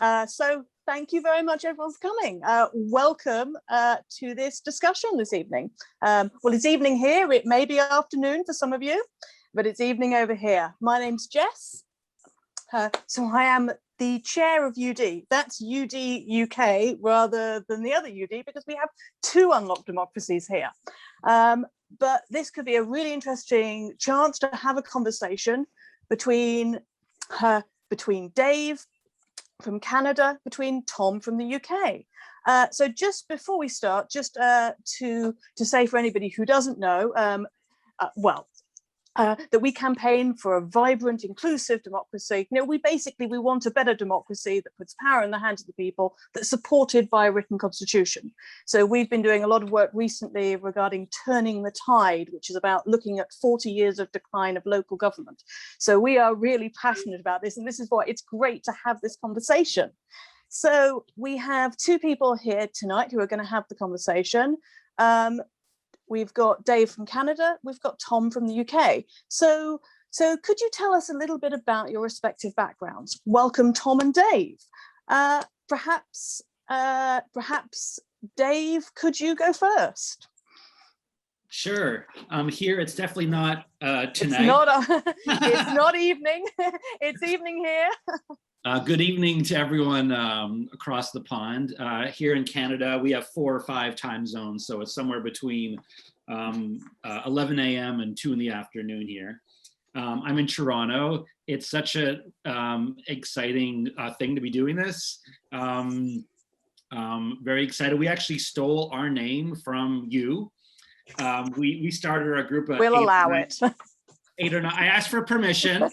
So thank you very much, everyone, for coming. Welcome to this discussion this evening. Well, it's evening here. It may be afternoon for some of you, but it's evening over here. My name's Jess. So I am the chair of UD. That's UD UK rather than the other UD, because we have two unlocked democracies here. But this could be a really interesting chance to have a conversation between Dave from Canada, between Tom from the UK. So just before we start, just to say for anybody who doesn't know, that we campaign for a vibrant, inclusive democracy. You know, we want a better democracy that puts power in the hands of the people, that's supported by a written constitution. So we've been doing a lot of work recently regarding turning the tide, which is about looking at 40 years of decline of local government. So we are really passionate about this, and this is why it's great to have this conversation. So we have two people here tonight who are going to have the conversation. We've got Dave from Canada, we've got Tom from the UK. So could you tell us a little bit about your respective backgrounds? Welcome, Tom and Dave. Perhaps Dave, could you go first? Sure. Here, it's definitely not tonight. It's not evening. It's evening here. Good evening to everyone across the pond. Here in Canada, we have 4 or 5 time zones, so it's somewhere between 11 a.m. and 2 in the afternoon here. I'm in Toronto. It's such a exciting thing to be doing this. Very excited. We actually stole our name from you. We started our group of We'll allow it. 8 or 9. I asked for permission.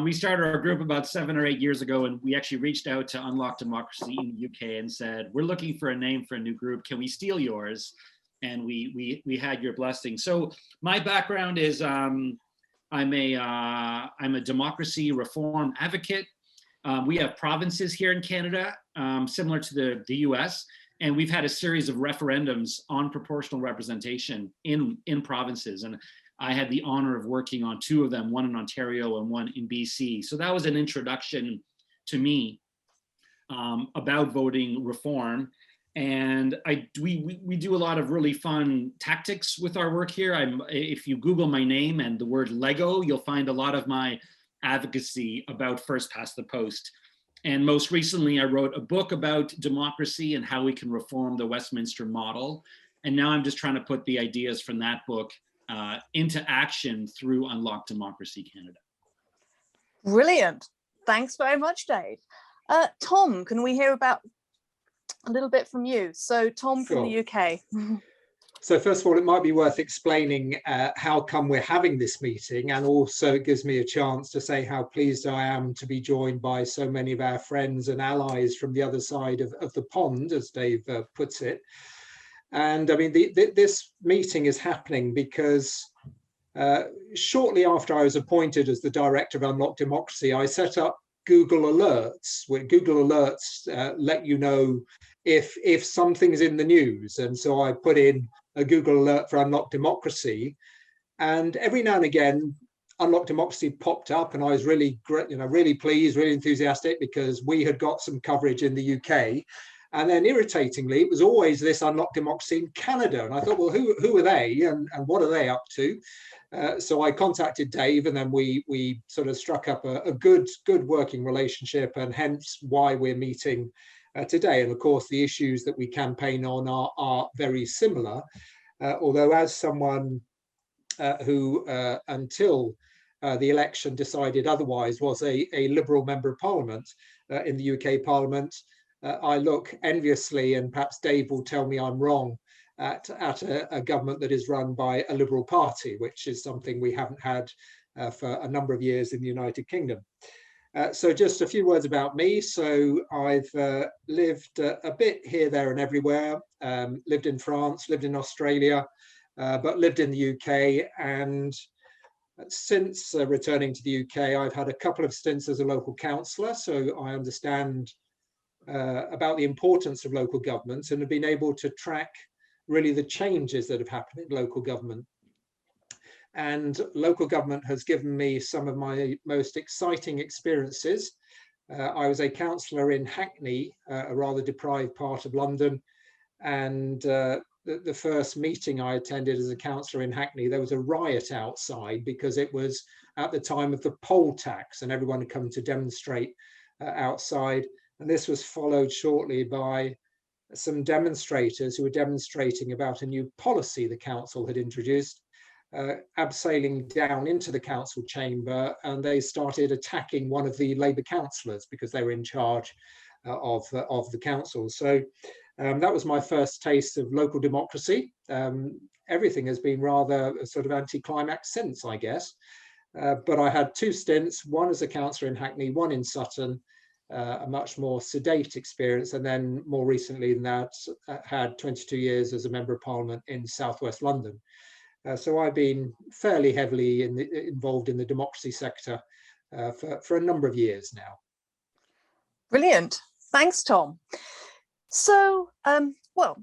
We started our group about 7 or 8 years ago, and we actually reached out to Unlocked Democracy in the UK and said, we're looking for a name for a new group. Can we steal yours? And we had your blessing. So my background is I'm a democracy reform advocate. We have provinces here in Canada, similar to the US, and we've had a series of referendums on proportional representation in provinces. And I had the honor of working on 2 of them, one in Ontario and one in BC. So that was an introduction to me about voting reform. And we do a lot of really fun tactics with our work here. If you Google my name and the word Lego, you'll find a lot of my advocacy about first past the post. And most recently, I wrote a book about democracy and how we can reform the Westminster model. And now I'm just trying to put the ideas from that book into action through Unlocked Democracy Canada. Brilliant. Thanks very much, Dave. Tom, can we hear about a little bit from you? So Tom from the UK. So first of all, it might be worth explaining how come we're having this meeting, and also it gives me a chance to say how pleased I am to be joined by so many of our friends and allies from the other side of the pond, as Dave puts it. And I mean, this meeting is happening because shortly after I was appointed as the director of Unlocked Democracy, I set up Google Alerts, where Google Alerts let you know if something's in the news. And so I put in a Google Alert for Unlocked Democracy, and every now and again, Unlocked Democracy popped up, and I was really pleased, really enthusiastic, because we had got some coverage in the UK. And then irritatingly, it was always this Unlocked Democracy in Canada. And I thought, well, who are they and what are they up to? So I contacted Dave, and then we sort of struck up a good working relationship, and hence why we're meeting today. And of course, the issues that we campaign on are very similar. Although as someone who, until the election decided otherwise, was a Liberal Member of Parliament in the UK Parliament, I look enviously, and perhaps Dave will tell me I'm wrong, at a government that is run by a Liberal Party, which is something we haven't had for a number of years in the United Kingdom. So just a few words about me. So I've lived a bit here, there and everywhere, lived in France, lived in Australia, but lived in the UK. And since returning to the UK, I've had a couple of stints as a local councillor. So I understand about the importance of local government, and have been able to track really the changes that have happened in local government. And local government has given me some of my most exciting experiences, I was a councillor in Hackney, a rather deprived part of London, and the first meeting I attended as a councillor in Hackney, there was a riot outside because it was at the time of the poll tax and everyone had come to demonstrate outside. And this was followed shortly by some demonstrators who were demonstrating about a new policy the council had introduced, abseiling down into the council chamber, and they started attacking one of the Labour councillors because they were in charge of the council. So that was my first taste of local democracy. Everything has been rather a sort of anticlimax since, I guess. But I had two stints, one as a councillor in Hackney, one in Sutton, a much more sedate experience. And then more recently than that, had 22 years as a Member of Parliament in Southwest London. So I've been fairly heavily involved in the democracy sector for a number of years now. Brilliant. Thanks, Tom. So, well,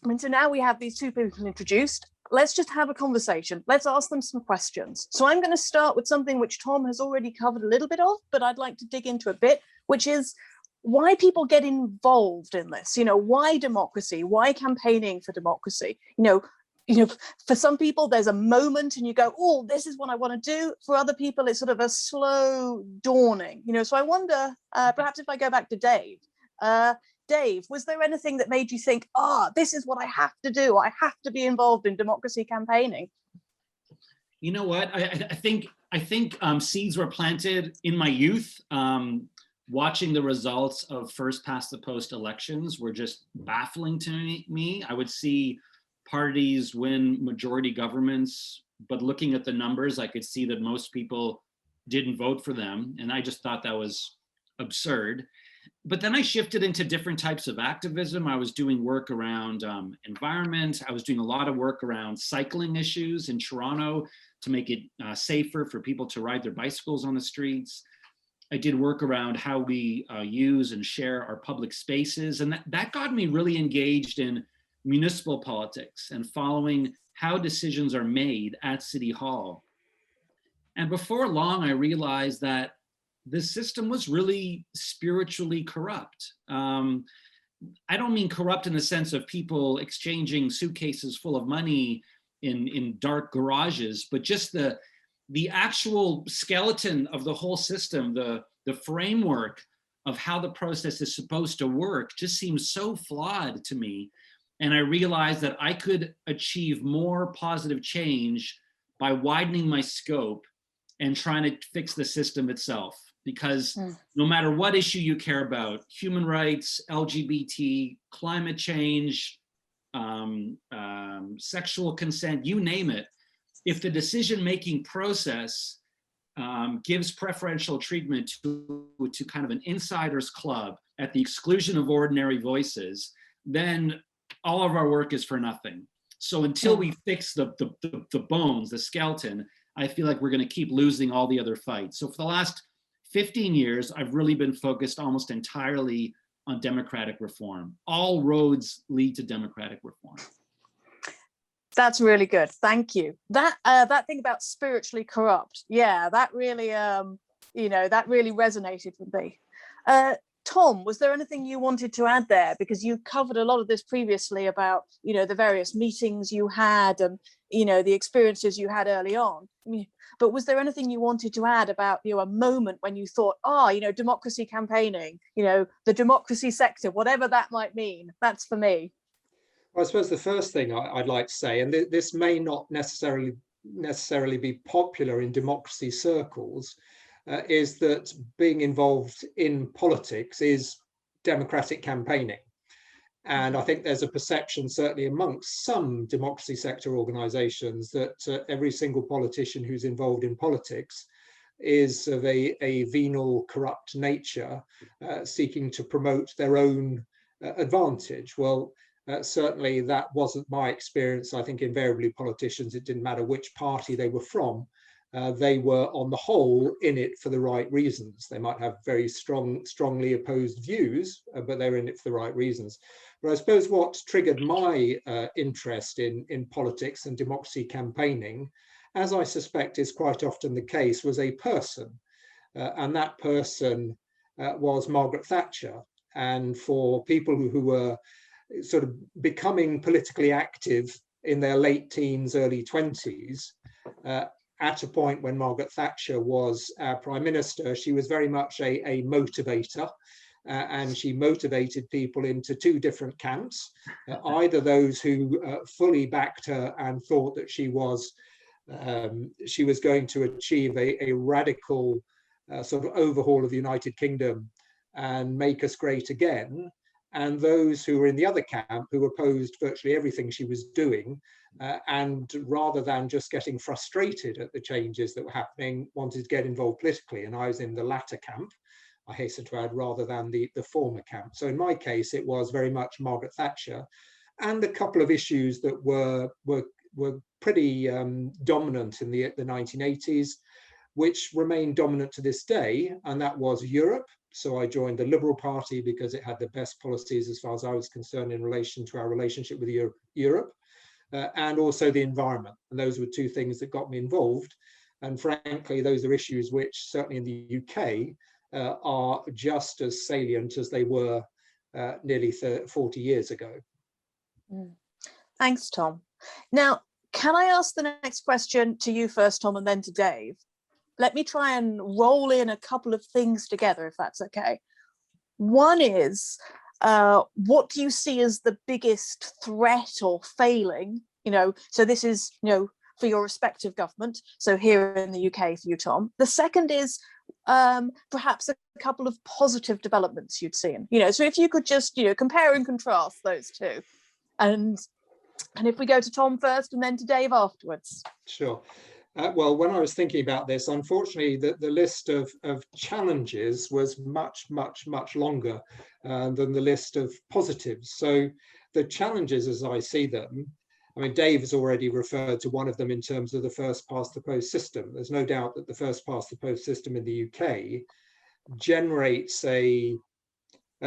I mean, so now we have these two people introduced. Let's just have a conversation. Let's ask them some questions. So I'm going to start with something which Tom has already covered a little bit of, but I'd like to dig into a bit, which is why people get involved in this. You know, why democracy? Why campaigning for democracy? You know, for some people, there's a moment and you go, oh, this is what I want to do. For other people, it's sort of a slow dawning. You know, so I wonder, perhaps if I go back to Dave, Dave, was there anything that made you think, this is what I have to do? I have to be involved in democracy campaigning? You know what? I think seeds were planted in my youth. Watching the results of first past the post elections were just baffling to me. I would see parties win majority governments, but looking at the numbers, I could see that most people didn't vote for them. And I just thought that was absurd. But then I shifted into different types of activism. I was doing work around environment. I was doing a lot of work around cycling issues in Toronto to make it safer for people to ride their bicycles on the streets. I did work around how we use and share our public spaces. And that got me really engaged in municipal politics and following how decisions are made at City Hall. And before long, I realized that the system was really spiritually corrupt. I don't mean corrupt in the sense of people exchanging suitcases full of money in dark garages, but just the actual skeleton of the whole system, the framework of how the process is supposed to work just seems so flawed to me. And I realized that I could achieve more positive change by widening my scope and trying to fix the system itself. Because no matter what issue you care about, human rights, LGBT, climate change, sexual consent, you name it, if the decision-making process gives preferential treatment to kind of an insider's club at the exclusion of ordinary voices, then all of our work is for nothing. So until we fix the bones, the skeleton, I feel like we're going to keep losing all the other fights. So for the last 15 years, I've really been focused almost entirely on democratic reform. All roads lead to democratic reform. That's really good. Thank you. That thing about spiritually corrupt, yeah, that really, that really resonated with me. Tom, was there anything you wanted to add there? Because you covered a lot of this previously about, the various meetings you had and, the experiences you had early on. But was there anything you wanted to add about, a moment when you thought, democracy campaigning, the democracy sector, whatever that might mean, that's for me? Well, I suppose the first thing I'd like to say, and this may not necessarily be popular in democracy circles, is that being involved in politics is democratic campaigning. And I think there's a perception, certainly amongst some democracy sector organisations, that every single politician who's involved in politics is of a venal, corrupt nature, seeking to promote their own advantage. Well, certainly that wasn't my experience. I think invariably politicians, it didn't matter which party they were from, they were on the whole in it for the right reasons. They might have very strongly opposed views, but they're in it for the right reasons. But I suppose what triggered my interest in politics and democracy campaigning, as I suspect is quite often the case, was a person. And that person was Margaret Thatcher. And for people who were sort of becoming politically active in their late teens, early 20s, at a point when Margaret Thatcher was our Prime Minister, she was very much a motivator. And she motivated people into two different camps, either those who fully backed her and thought that she was going to achieve a radical sort of overhaul of the United Kingdom and make us great again, and those who were in the other camp who opposed virtually everything she was doing, and rather than just getting frustrated at the changes that were happening, wanted to get involved politically. And I was in the latter camp, I hasten to add, rather than the former camp. So in my case, it was very much Margaret Thatcher, and a couple of issues that were pretty dominant in the 1980s, which remain dominant to this day, and that was Europe. So I joined the Liberal Party because it had the best policies as far as I was concerned in relation to our relationship with Europe, and also the environment. And those were two things that got me involved. And frankly, those are issues which certainly in the UK are just as salient as they were nearly 40 years ago. Thanks, Tom. Now, can I ask the next question to you first, Tom, and then to Dave? Let me try and roll in a couple of things together, if that's okay. One is, what do you see as the biggest threat or failing? So this is, for your respective government. So here in the UK for you, Tom. The second is perhaps a couple of positive developments you'd seen. So if you could just, compare and contrast those two. And if we go to Tom first and then to Dave afterwards. Sure. Well, when I was thinking about this, unfortunately, the list of challenges was much, much, much longer than the list of positives. So the challenges, as I see them, I mean, Dave has already referred to one of them in terms of the first past the post system. There's no doubt that the first past the post system in the UK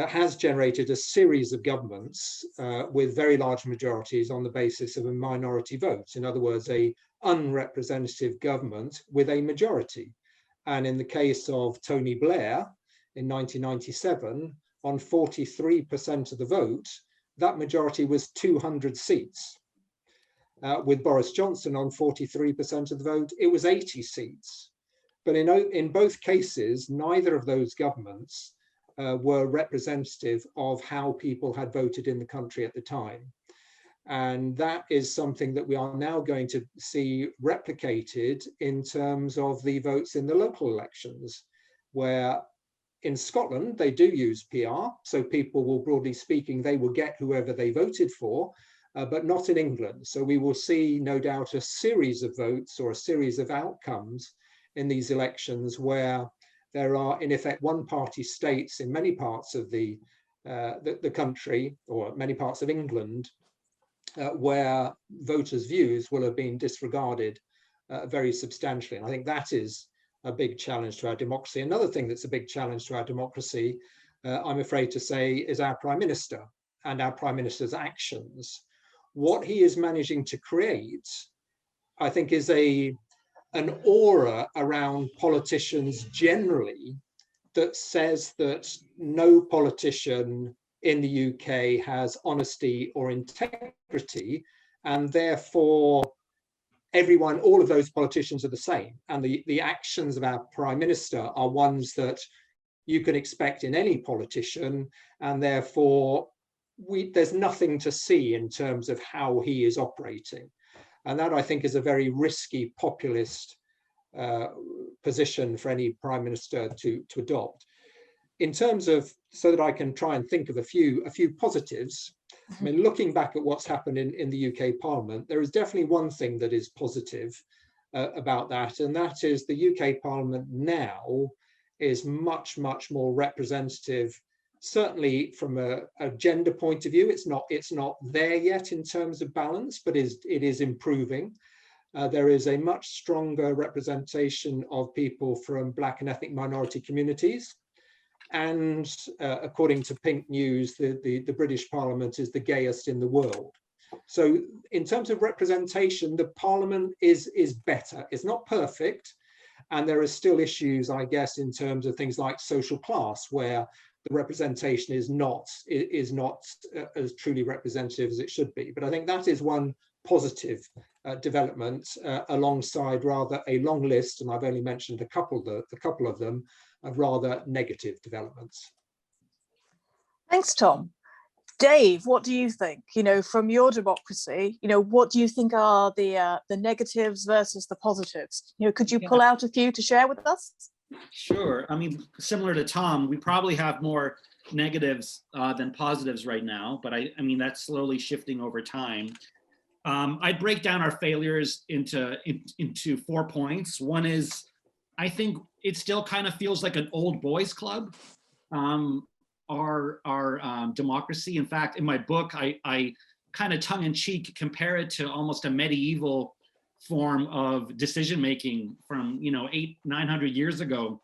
has generated a series of governments with very large majorities on the basis of a minority vote. In other words, a unrepresentative government with a majority. And in the case of Tony Blair in 1997, on 43% of the vote, that majority was 200 seats. With Boris Johnson on 43% of the vote, it was 80 seats. But in both cases, neither of those governments were representative of how people had voted in the country at the time. And that is something that we are now going to see replicated in terms of the votes in the local elections, where in Scotland, they do use PR. So people will, broadly speaking, they will get whoever they voted for, but not in England. So we will see, no doubt, a series of votes or a series of outcomes in these elections where there are, in effect, one-party states in many parts of the country, or many parts of England, where voters' views will have been disregarded very substantially. And I think that is a big challenge to our democracy. Another thing that's a big challenge to our democracy, I'm afraid to say, is our Prime Minister and our Prime Minister's actions. What he is managing to create, I think, is an aura around politicians generally that says that no politician in the UK has honesty or integrity, and therefore all of those politicians are the same. And the actions of our Prime Minister are ones that you can expect in any politician, and therefore there's nothing to see in terms of how he is operating. And that, I think, is a very risky populist position for any Prime Minister to adopt. In terms of, so that I can try and think of a few positives, I mean, looking back at what's happened in the UK Parliament, there is definitely one thing that is positive about that, and that is the UK Parliament now is much, much more representative. Certainly from a gender point of view, it's not there yet in terms of balance, but it is improving. There is a much stronger representation of people from Black and ethnic minority communities. And according to Pink News, the British Parliament is the gayest in the world. So in terms of representation, the Parliament is better. It's not perfect. And there are still issues, I guess, in terms of things like social class, where the representation is not as truly representative as it should be. But I think that is one positive development alongside rather a long list, and I've only mentioned a couple of them, of rather negative developments. Thanks, Tom. Dave, what do you think? From your democracy, what do you think are the negatives versus the positives? Could you pull out a few to share with us? Sure. I mean, similar to Tom, we probably have more negatives than positives right now, but I mean, that's slowly shifting over time. I'd break down our failures into 4 points. One is, I think it still kind of feels like an old boys club, our democracy. In fact, in my book, I kind of tongue-in-cheek compare it to almost a medieval form of decision-making from 800-900 years ago,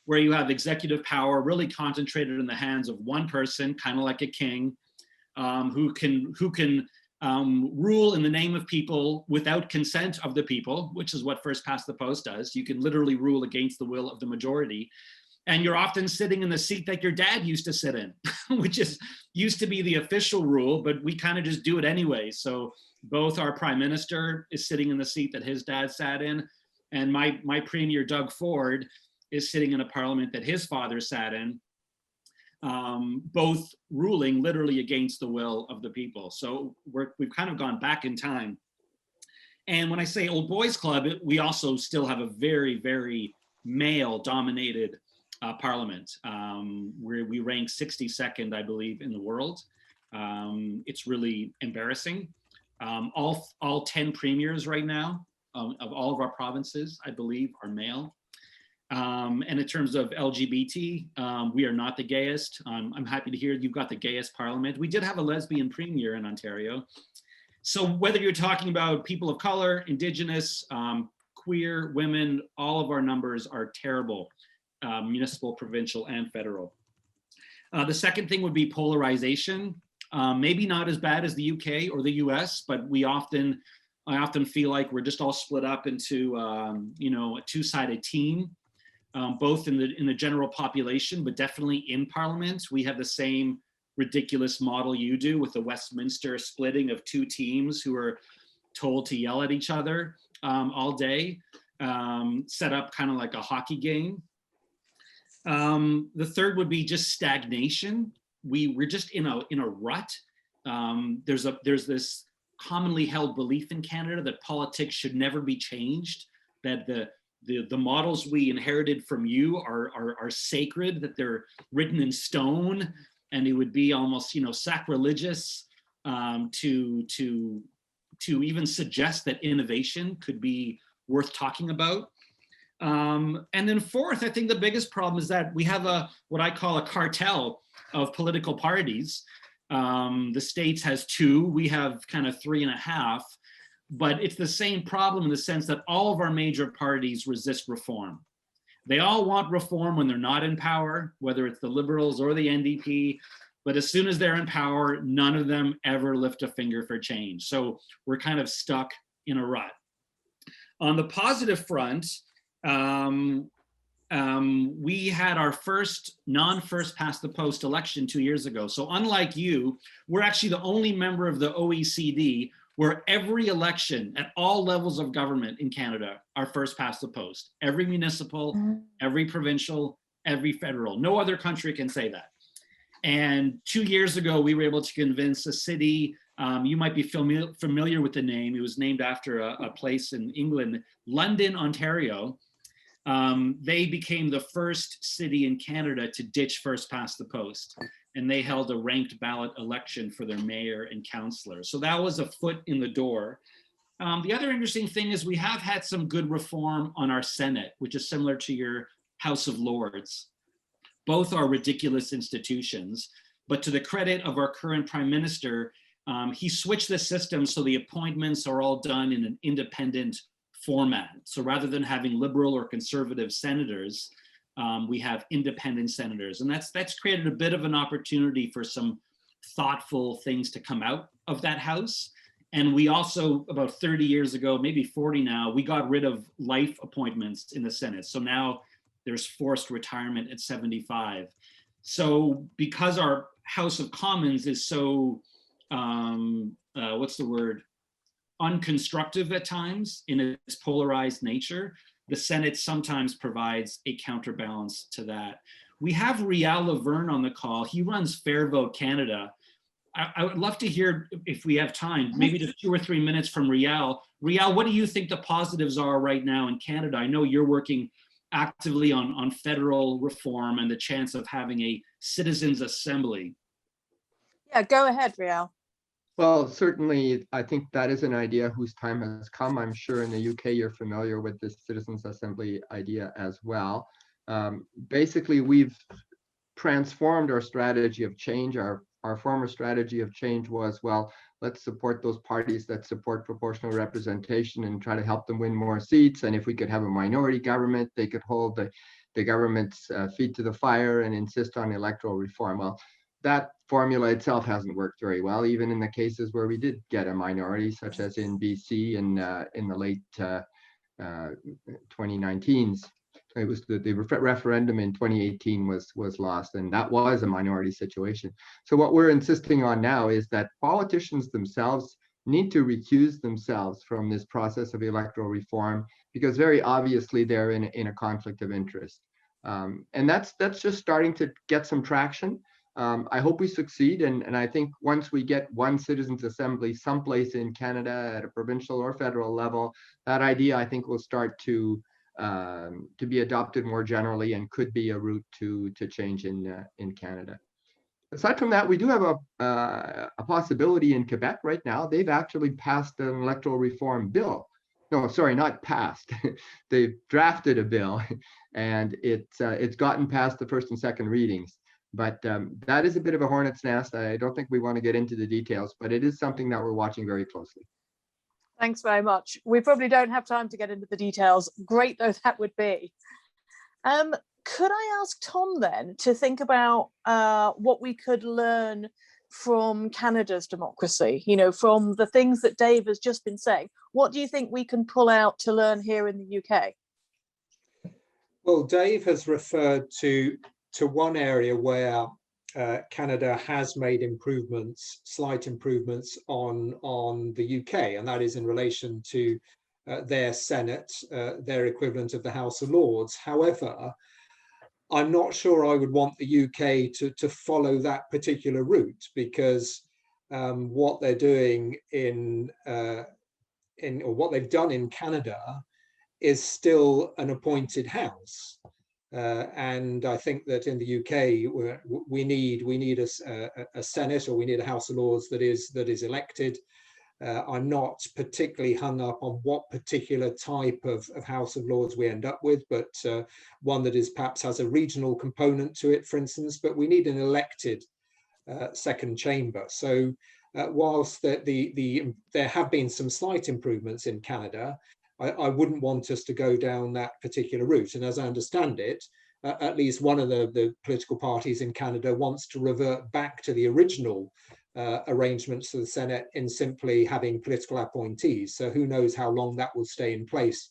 where you have executive power really concentrated in the hands of one person, kind of like a king, who can rule in the name of people without consent of the people, which is what first past the post does. You can literally rule against the will of the majority. And you're often sitting in the seat that your dad used to sit in, which used to be the official rule, but we kind of just do it anyway. So both our prime minister is sitting in the seat that his dad sat in, and my premier, Doug Ford, is sitting in a parliament that his father sat in, both ruling literally against the will of the people. So we've kind of gone back in time. And when I say old boys club, we also still have a very, very male-dominated parliament, where we rank 62nd, I believe, in the world. It's really embarrassing. All 10 premiers right now of all of our provinces, I believe, are male. And in terms of LGBT, we are not the gayest. I'm happy to hear you've got the gayest parliament. We did have a lesbian premier in Ontario. So whether you're talking about people of color, Indigenous, queer, women, all of our numbers are terrible, municipal, provincial, and federal. The second thing would be polarization. Maybe not as bad as the UK or the US, but I often feel like we're just all split up into a two-sided team. Both in the general population, but definitely in Parliament. We have the same ridiculous model you do with the Westminster splitting of two teams who are told to yell at each other all day, set up kind of like a hockey game. The third would be just stagnation. We're just in a rut. There's this commonly held belief in Canada that politics should never be changed, that the models we inherited from you are sacred, that they're written in stone, and it would be almost sacrilegious to even suggest that innovation could be worth talking about. And then fourth, I think the biggest problem is that we have what I call a cartel of political parties. The States has 2, we have kind of 3.5. But it's the same problem in the sense that all of our major parties resist reform. They all want reform when they're not in power, whether it's the Liberals or the NDP, but as soon as they're in power, none of them ever lift a finger for change. So we're kind of stuck in a rut. On the positive front, we had our first non-first past the post election 2 years ago. So unlike you, we're actually the only member of the OECD where every election at all levels of government in Canada are first past the post. Every municipal, every provincial, every federal. No other country can say that. And 2 years ago, we were able to convince a city, you might be familiar with the name, it was named after a place in England, London, Ontario. They became the first city in Canada to ditch first past the post. And they held a ranked ballot election for their mayor and councillor. So that was a foot in the door. The other interesting thing is we have had some good reform on our Senate, which is similar to your House of Lords. Both are ridiculous institutions, but to the credit of our current Prime Minister, he switched the system so the appointments are all done in an independent format. So rather than having liberal or conservative senators, we have independent senators, and that's created a bit of an opportunity for some thoughtful things to come out of that house. And we also, about 30 years ago, maybe 40 now, we got rid of life appointments in the Senate. So now there's forced retirement at 75. So because our House of Commons is so, what's the word, unconstructive at times in its polarized nature, the Senate sometimes provides a counterbalance to that. We have Rial Laverne on the call. He runs Fair Vote Canada. I would love to hear, if we have time, maybe just 2 or 3 minutes from Rial. Rial, what do you think the positives are right now in Canada? I know you're working actively on federal reform and the chance of having a citizens' assembly. Yeah, go ahead, Rial. Well, certainly, I think that is an idea whose time has come. I'm sure in the UK you're familiar with this citizens' assembly idea as well. Basically, we've transformed our strategy of change. Our former strategy of change was, well, let's support those parties that support proportional representation and try to help them win more seats. And if we could have a minority government, they could hold the government's feet to the fire and insist on electoral reform. Well, that formula itself hasn't worked very well, even in the cases where we did get a minority, such as in BC in the late 2019s. It was the referendum in 2018 was lost, and that was a minority situation. So what we're insisting on now is that politicians themselves need to recuse themselves from this process of electoral reform, because very obviously they're in a conflict of interest. And that's just starting to get some traction. I hope we succeed, and I think once we get one citizens' assembly someplace in Canada at a provincial or federal level, that idea I think will start to be adopted more generally and could be a route to change in Canada. Aside from that, we do have a possibility in Quebec right now. They've actually passed an electoral reform bill. No, sorry, not passed. They've drafted a bill, and it's gotten past the first and second readings. But that is a bit of a hornet's nest. I don't think we want to get into the details, but it is something that we're watching very closely. Thanks very much. We probably don't have time to get into the details. Great though that would be. Could I ask Tom then to think about what we could learn from Canada's democracy, from the things that Dave has just been saying? What do you think we can pull out to learn here in the UK? Well, Dave has referred to one area where Canada has made slight improvements on the UK, and that is in relation to their Senate, their equivalent of the House of Lords. However, I'm not sure I would want the UK to follow that particular route, because what they're doing or what they've done in Canada is still an appointed House. And I think that in the UK we need a Senate, or we need a House of Lords that is elected. I'm not particularly hung up on what particular type of House of Lords we end up with, but one that is perhaps has a regional component to it, for instance. But we need an elected second chamber. So whilst there have been some slight improvements in Canada, I wouldn't want us to go down that particular route. And as I understand it, at least one of the political parties in Canada wants to revert back to the original arrangements of the Senate in simply having political appointees. So who knows how long that will stay in place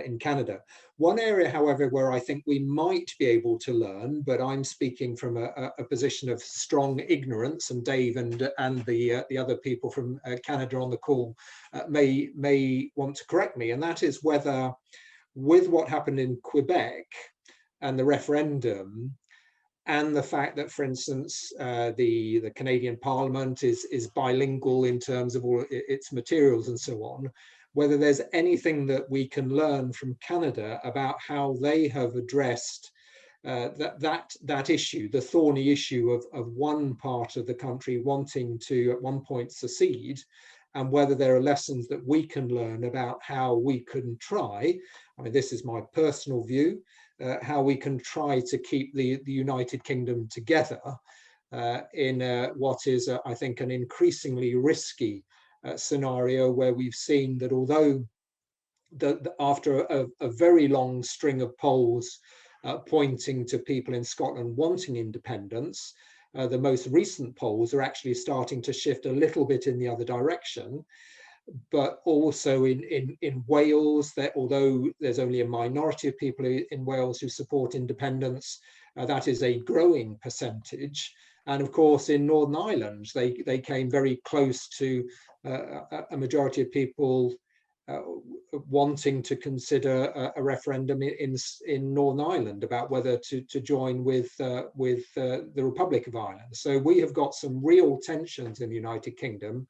in Canada. One area, however, where I think we might be able to learn, but I'm speaking from a position of strong ignorance, and Dave and the other people from Canada on the call may want to correct me, and that is whether, with what happened in Quebec and the referendum, and the fact that, for instance, the Canadian Parliament is bilingual in terms of all its materials and so on, whether there's anything that we can learn from Canada about how they have addressed that issue, the thorny issue of one part of the country wanting to at one point secede, and whether there are lessons that we can learn about how we can try, I mean, this is my personal view, how we can try to keep the United Kingdom together in what is, I think, an increasingly risky scenario, where we've seen that although after a very long string of polls pointing to people in Scotland wanting independence, the most recent polls are actually starting to shift a little bit in the other direction. But also in Wales, that although there's only a minority of people in Wales who support independence, that is a growing percentage. And of course, in Northern Ireland, they came very close to a majority of people wanting to consider a referendum in Northern Ireland about whether to join with the Republic of Ireland. So we have got some real tensions in the United Kingdom,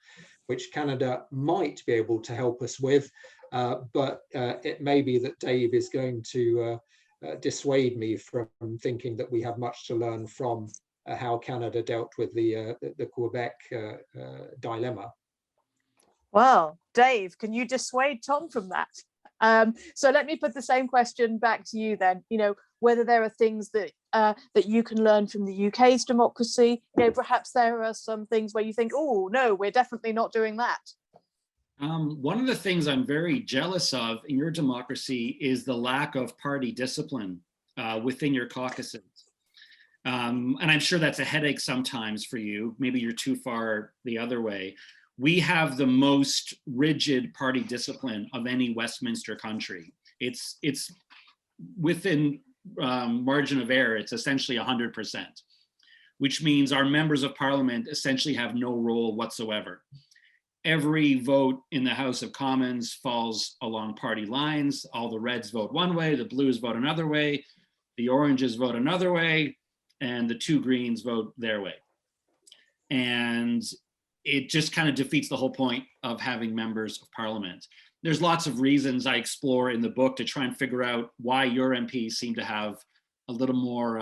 which Canada might be able to help us with, but it may be that Dave is going to dissuade me from thinking that we have much to learn from how Canada dealt with the Quebec dilemma. Well, Dave, can you dissuade Tom from that? So let me put the same question back to you then. Whether there are things that that you can learn from the UK's democracy. Perhaps there are some things where you think, oh no, we're definitely not doing that. One of the things I'm very jealous of in your democracy is the lack of party discipline within your caucuses. And I'm sure that's a headache sometimes for you. Maybe you're too far the other way. We have the most rigid party discipline of any Westminster country. It's within margin of error, it's essentially 100%, which means our members of parliament essentially have no role whatsoever. Every vote in the House of Commons falls along party lines. All the Reds vote one way, the Blues vote another way, the Oranges vote another way, and the two Greens vote their way. And it just kind of defeats the whole point of having members of parliament. There's lots of reasons I explore in the book to try and figure out why your MPs seem to have a little more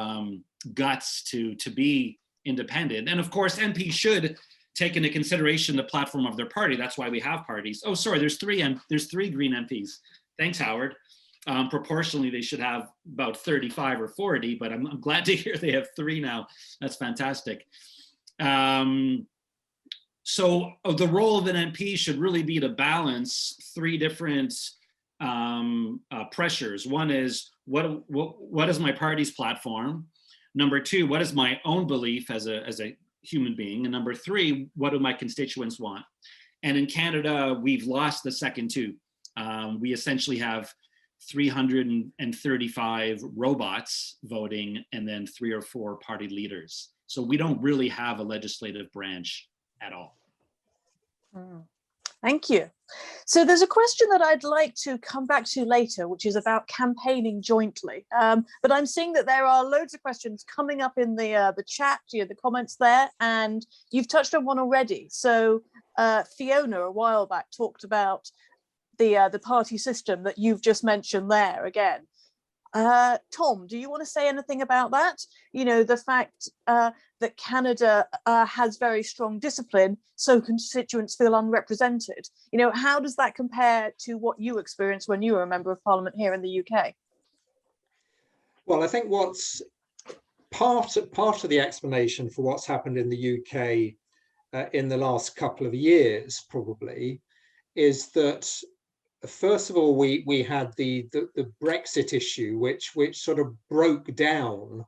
guts to be independent. And of course, MPs should take into consideration the platform of their party. That's why we have parties. Oh, sorry, there's three Green MPs. Thanks, Howard. Proportionally, they should have about 35 or 40, but I'm glad to hear they have 3 now. That's fantastic. So the role of an MP should really be to balance 3 different pressures. One is, what is my party's platform? Number 2, what is my own belief as a human being? And number 3, what do my constituents want? And in Canada, we've lost the second 2. We essentially have 335 robots voting and then 3 or 4 party leaders. So we don't really have a legislative branch at all. Thank you. So there's a question that I'd like to come back to later, which is about campaigning jointly. But I'm seeing that there are loads of questions coming up in the chat, the comments there, and you've touched on one already. So Fiona a while back talked about the party system that you've just mentioned there again. Tom, do you want to say anything about that? The fact that Canada has very strong discipline, so constituents feel unrepresented. How does that compare to what you experienced when you were a member of parliament here in the UK? Well, I think what's part of the explanation for what's happened in the UK in the last couple of years probably is that first of all, we had the Brexit issue, which sort of broke down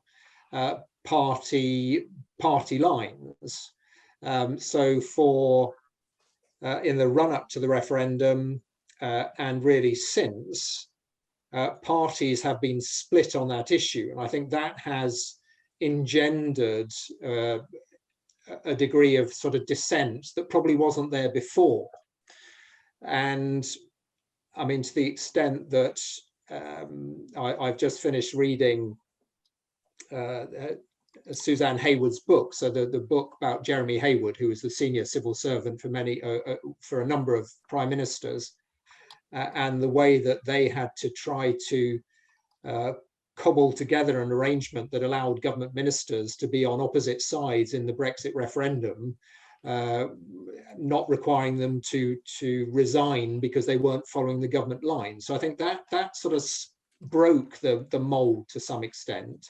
party lines. So for in the run-up to the referendum and really since, parties have been split on that issue, and I think that has engendered a degree of sort of dissent that probably wasn't there before. And I mean, to the extent that I've just finished reading Suzanne Hayward's book, so the book about Jeremy Hayward, who was the senior civil servant for a number of prime ministers, and the way that they had to try to cobble together an arrangement that allowed government ministers to be on opposite sides in the Brexit referendum, not requiring them to resign because they weren't following the government line. So I think that sort of broke the mold to some extent.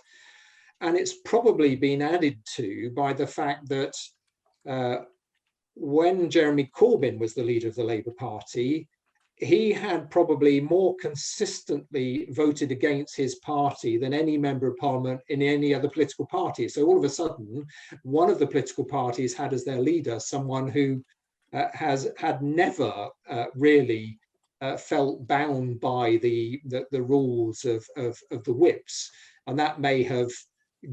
And it's probably been added to by the fact that when Jeremy Corbyn was the leader of the Labour Party, he had probably more consistently voted against his party than any member of parliament in any other political party. So all of a sudden, one of the political parties had as their leader someone who had never really felt bound by the rules of the whips, and that may have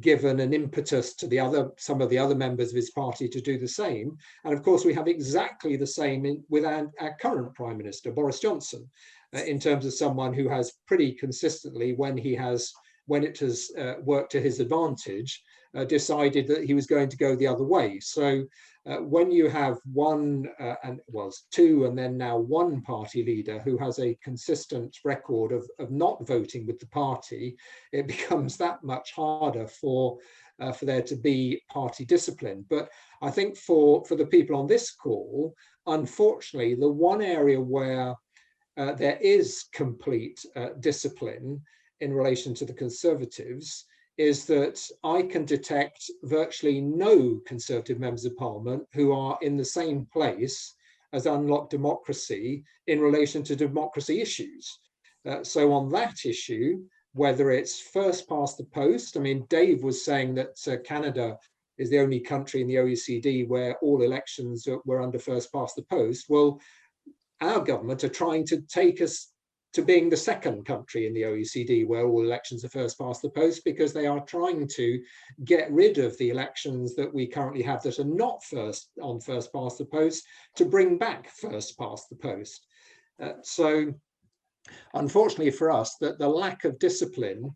given an impetus to some of the other members of his party to do the same. And of course, we have exactly the same with our current Prime Minister, Boris Johnson, in terms of someone who has pretty consistently, when it has worked to his advantage, decided that he was going to go the other way. So when you have two and then now one party leader who has a consistent record of not voting with the party, it becomes that much harder for there to be party discipline. But I think for the people on this call, unfortunately, the one area where there is complete discipline in relation to the Conservatives is that I can detect virtually no Conservative members of Parliament who are in the same place as Unlocked Democracy in relation to democracy issues. So on that issue, whether it's first past the post, I mean, Dave was saying that Canada is the only country in the OECD where all elections were under first past the post. Well, our government are trying to take us to being the second country in the OECD where all elections are first past the post, because they are trying to get rid of the elections that we currently have that are not first past the post, to bring back first past the post. So unfortunately for us, that the lack of discipline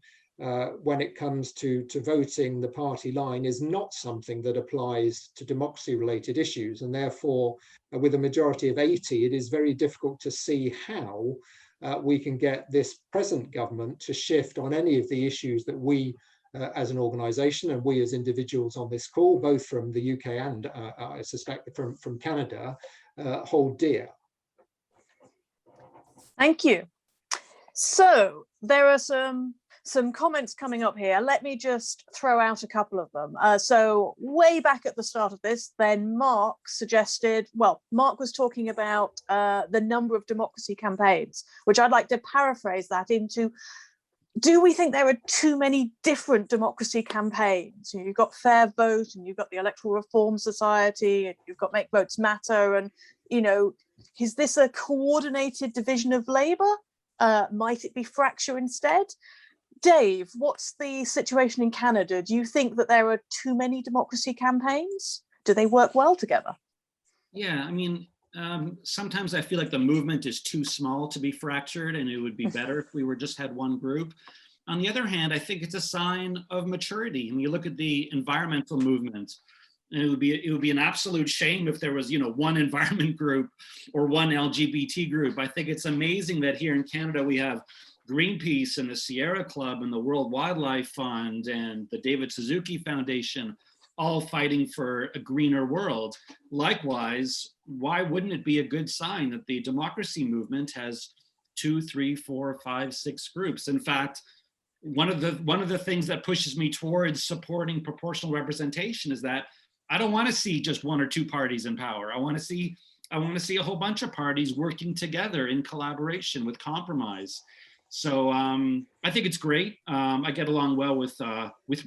when it comes to voting the party line is not something that applies to democracy related issues, and therefore with a majority of 80, it is very difficult to see how we can get this present government to shift on any of the issues that we as an organisation and we as individuals on this call, both from the UK and I suspect from Canada, hold dear. Thank you. So there are some comments coming up here. Let me just throw out a couple of them. So way back at the start of this, then Mark suggested, well, Mark was talking about the number of democracy campaigns, which I'd like to paraphrase that into, do we think there are too many different democracy campaigns? You've got Fair Vote, and you've got the Electoral Reform Society, and you've got Make Votes Matter, and, you know, is this a coordinated division of labour? Might it be fracture instead? Dave, what's the situation in Canada? Do you think that there are too many democracy campaigns? Do they work well together? Yeah, I mean, sometimes I feel like the movement is too small to be fractured, and it would be better if we just had one group. On the other hand, I think it's a sign of maturity. And you look at the environmental movement, and it would be an absolute shame if there was, you know, one environment group or one LGBT group. I think it's amazing that here in Canada we have Greenpeace and the Sierra Club and the World Wildlife Fund and the David Suzuki Foundation all fighting for a greener world. Likewise, why wouldn't it be a good sign that the democracy movement has 2, 3, 4, 5, 6 groups? In fact, one of the things that pushes me towards supporting proportional representation is that I don't want to see just 1 or 2 parties in power. I want to see a whole bunch of parties working together in collaboration with compromise. So I think it's great. I get along well with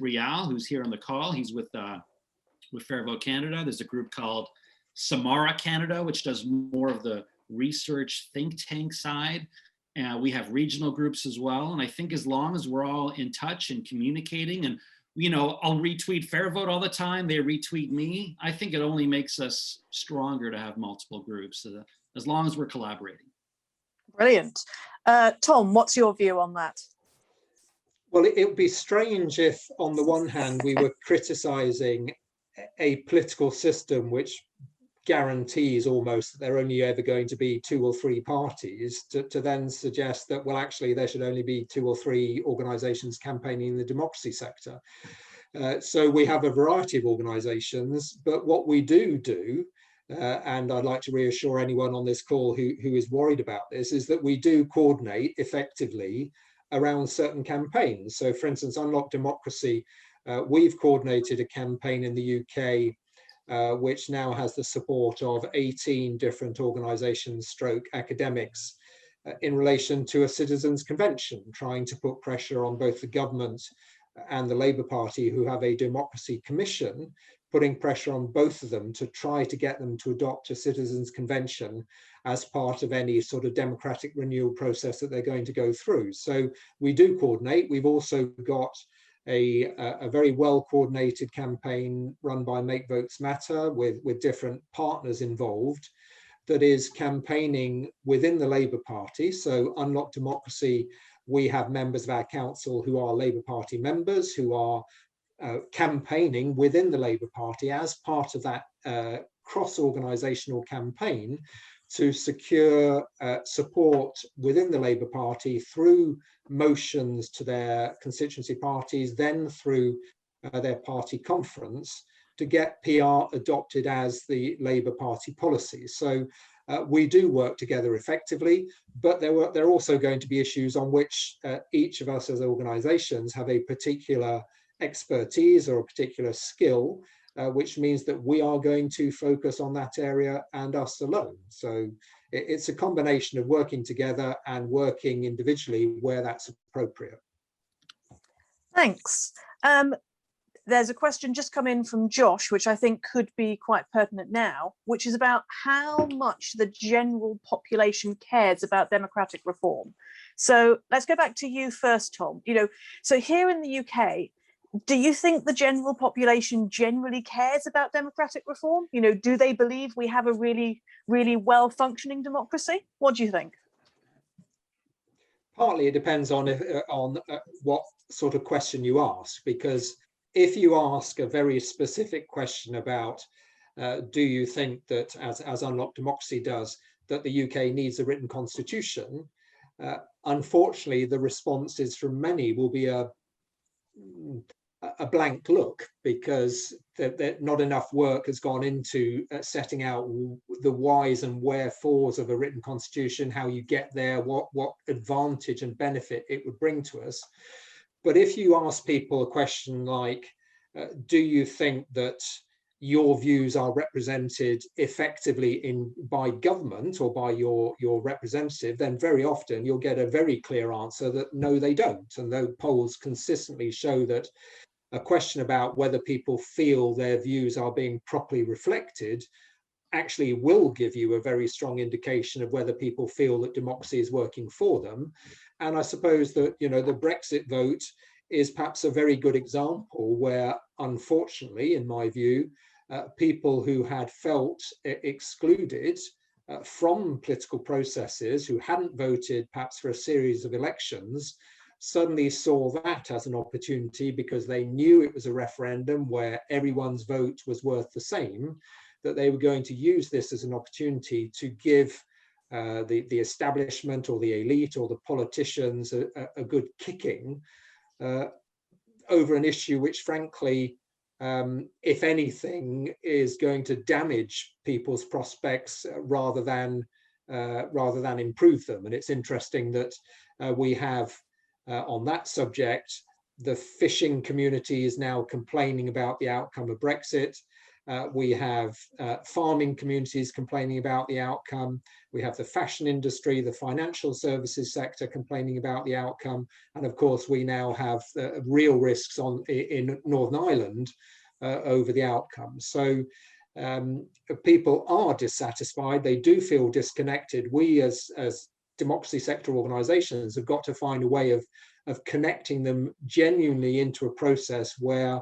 Rial, who's here on the call. He's with Fair Vote Canada. There's a group called Samara Canada, which does more of the research think tank side. We have regional groups as well. And I think as long as we're all in touch and communicating, and, you know, I'll retweet Fair Vote all the time, they retweet me, I think it only makes us stronger to have multiple groups, as long as we're collaborating. Brilliant. Tom, what's your view on that? Well, it would be strange if, on the one hand, we were criticising a political system which guarantees almost that there are only ever going to be 2 or 3 parties, to then suggest that, well, actually, there should only be 2 or 3 organisations campaigning in the democracy sector. So we have a variety of organisations, but what we do, and I'd like to reassure anyone on this call who is worried about this, is that we do coordinate effectively around certain campaigns. So for instance, Unlock Democracy, we've coordinated a campaign in the UK which now has the support of 18 different organisations stroke academics in relation to a citizens' convention, trying to put pressure on both the government and the Labour Party, who have a democracy commission, putting pressure on both of them to try to get them to adopt a citizens' convention as part of any sort of democratic renewal process that they're going to go through. So we do coordinate. We've also got a very well coordinated campaign run by Make Votes Matter with different partners involved, that is campaigning within the Labour Party. So Unlock Democracy, we have members of our council who are Labour Party members who are campaigning within the Labour Party as part of that cross-organisational campaign to secure support within the Labour Party through motions to their constituency parties, then through their party conference, to get PR adopted as the Labour Party policy. So we do work together effectively, but there are also going to be issues on which each of us as organisations have a particular expertise or a particular skill, which means that we are going to focus on that area and us alone. So it's a combination of working together and working individually where that's appropriate. Thanks. There's a question just come in from Josh, which I think could be quite pertinent now, which is about how much the general population cares about democratic reform. So let's go back to you first, Tom. So here in the UK, do you think the general population generally cares about democratic reform? Do they believe we have a really, really well-functioning democracy? What do you think? Partly it depends on what sort of question you ask, because if you ask a very specific question about do you think that, as Unlock Democracy does, that the UK needs a written constitution, unfortunately the responses from many will be a blank look, because not enough work has gone into setting out the whys and wherefores of a written constitution, how you get there, what advantage and benefit it would bring to us. But if you ask people a question like, do you think that your views are represented effectively by government or by your representative, then very often you'll get a very clear answer that no, they don't. And those polls consistently show that a question about whether people feel their views are being properly reflected actually will give you a very strong indication of whether people feel that democracy is working for them. And I suppose that, the Brexit vote is perhaps a very good example where, unfortunately, in my view, people who had felt excluded from political processes, who hadn't voted perhaps for a series of elections, suddenly saw that as an opportunity, because they knew it was a referendum where everyone's vote was worth the same, that they were going to use this as an opportunity to give the establishment or the elite or the politicians a good kicking over an issue which, frankly, if anything, is going to damage people's prospects rather than improve them. And it's interesting that we have on that subject, the fishing community is now complaining about the outcome of Brexit. We have farming communities complaining about the outcome. We have the fashion industry, the financial services sector complaining about the outcome. And of course, we now have real risks in Northern Ireland over the outcome. So people are dissatisfied. They do feel disconnected. We as democracy sector organizations have got to find a way of connecting them genuinely into a process where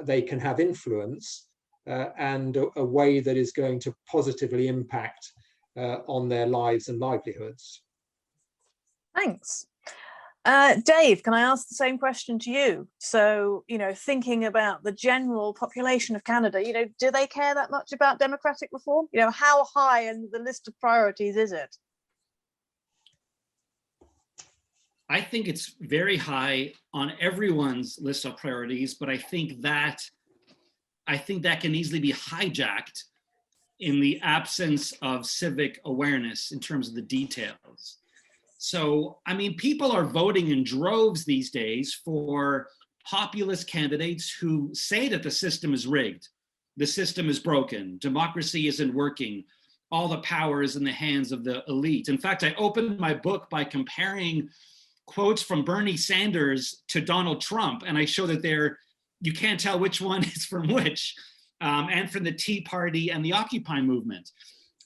they can have influence and a way that is going to positively impact on their lives and livelihoods. Thanks. Dave, can I ask the same question to you? So, thinking about the general population of Canada, do they care that much about democratic reform? How high in the list of priorities is it? I think it's very high on everyone's list of priorities, but I think that can easily be hijacked in the absence of civic awareness in terms of the details. So, people are voting in droves these days for populist candidates who say that the system is rigged, the system is broken, democracy isn't working, all the power is in the hands of the elite. In fact, I opened my book by comparing quotes from Bernie Sanders to Donald Trump, and I show that you can't tell which one is from which, and from the Tea Party and the Occupy movement.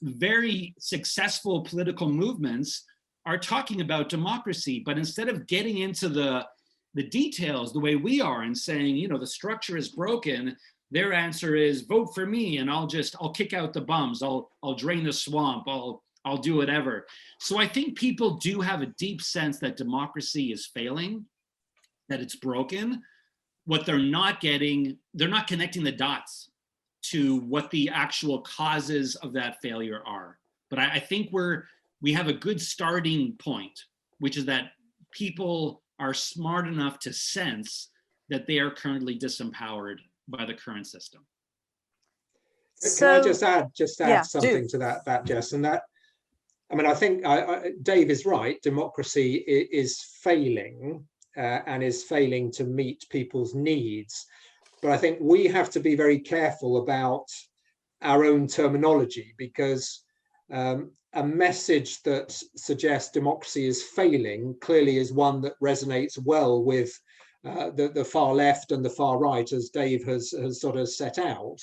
Very successful political movements are talking about democracy, but instead of getting into the details the way we are and saying, you know, the structure is broken, their answer is vote for me and I'll kick out the bums, I'll drain the swamp, I'll do whatever. So I think people do have a deep sense that democracy is failing, that it's broken. What they're not getting, they're not connecting the dots to what the actual causes of that failure are. But I think we have a good starting point, which is that people are smart enough to sense that they are currently disempowered by the current system. Can I just add something to that, Jess? And that, I mean, I think Dave is right. Democracy is failing and is failing to meet people's needs. But I think we have to be very careful about our own terminology, because a message that suggests democracy is failing clearly is one that resonates well with the far left and the far right, as Dave has sort of set out.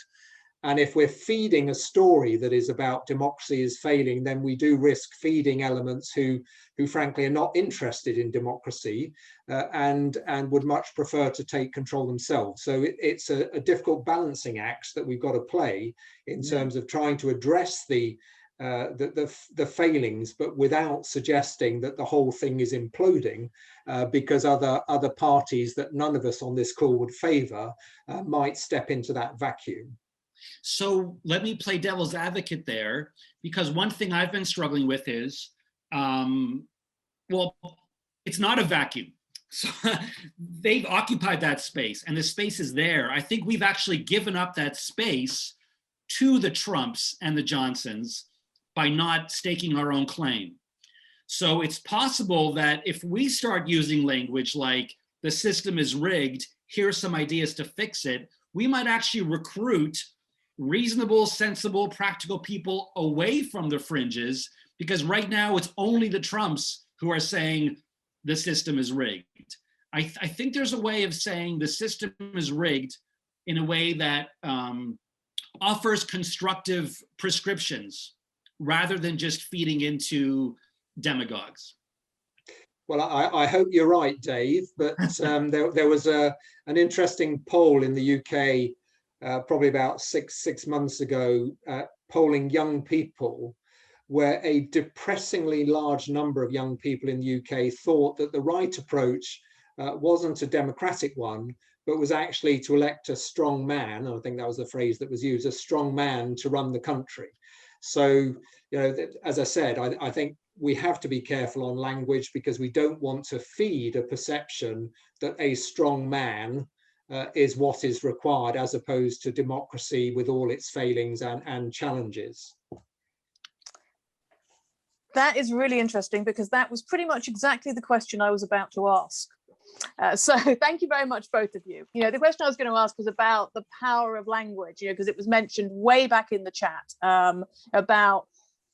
And if we're feeding a story that is about democracy is failing, then we do risk feeding elements who frankly are not interested in democracy and would much prefer to take control themselves. So it's a difficult balancing act that we've got to play in terms of trying to address the failings, but without suggesting that the whole thing is imploding because other parties that none of us on this call would favour might step into that vacuum. So let me play devil's advocate there, because one thing I've been struggling with is, well, it's not a vacuum. So they've occupied that space and the space is there. I think we've actually given up that space to the Trumps and the Johnsons by not staking our own claim. So it's possible that if we start using language like the system is rigged, here's some ideas to fix it, we might actually recruit reasonable, sensible, practical people away from the fringes, because right now it's only the Trumps who are saying the system is rigged. I think there's a way of saying the system is rigged in a way that offers constructive prescriptions rather than just feeding into demagogues. Well, I hope you're right, Dave, but there was an interesting poll in the UK probably about six months ago, polling young people, where a depressingly large number of young people in the UK thought that the right approach wasn't a democratic one, but was actually to elect a strong man. I think that was the phrase that was used, a strong man to run the country. So, you know, as I said, I think we have to be careful on language, because we don't want to feed a perception that a strong man is what is required, as opposed to democracy with all its failings and challenges. That is really interesting, because that was pretty much exactly the question I was about to ask. So thank you very much, both of you. You know, the question I was going to ask was about the power of language, you know, because it was mentioned way back in the chat about,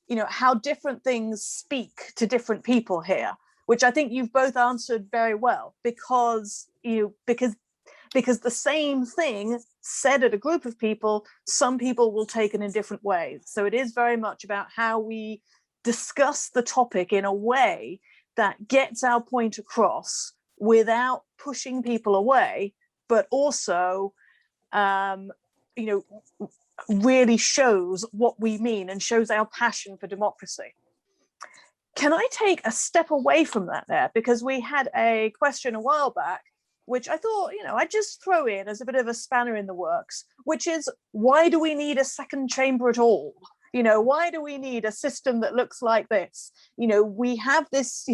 you know, how different things speak to different people here, which I think you've both answered very well, because the same thing said at a group of people, some people will take it in different ways. So it is very much about how we discuss the topic in a way that gets our point across without pushing people away, but also, you know, really shows what we mean and shows our passion for democracy. Can I take a step away from that there? Because we had a question a while back, which I thought, you know, I'd just throw in as a bit of a spanner in the works, which is, why do we need a second chamber at all? You know, why do we need a system that looks like this? You know, we have this